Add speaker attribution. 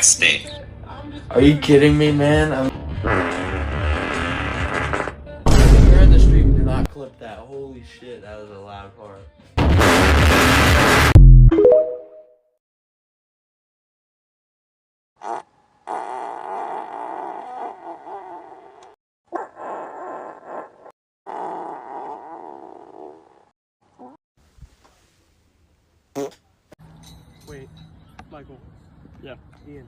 Speaker 1: nasty.
Speaker 2: Are you kidding me, man? If you're in the stream, do not clip that. Holy shit, that was a loud part.
Speaker 3: Wait, Michael. Yeah. Ian.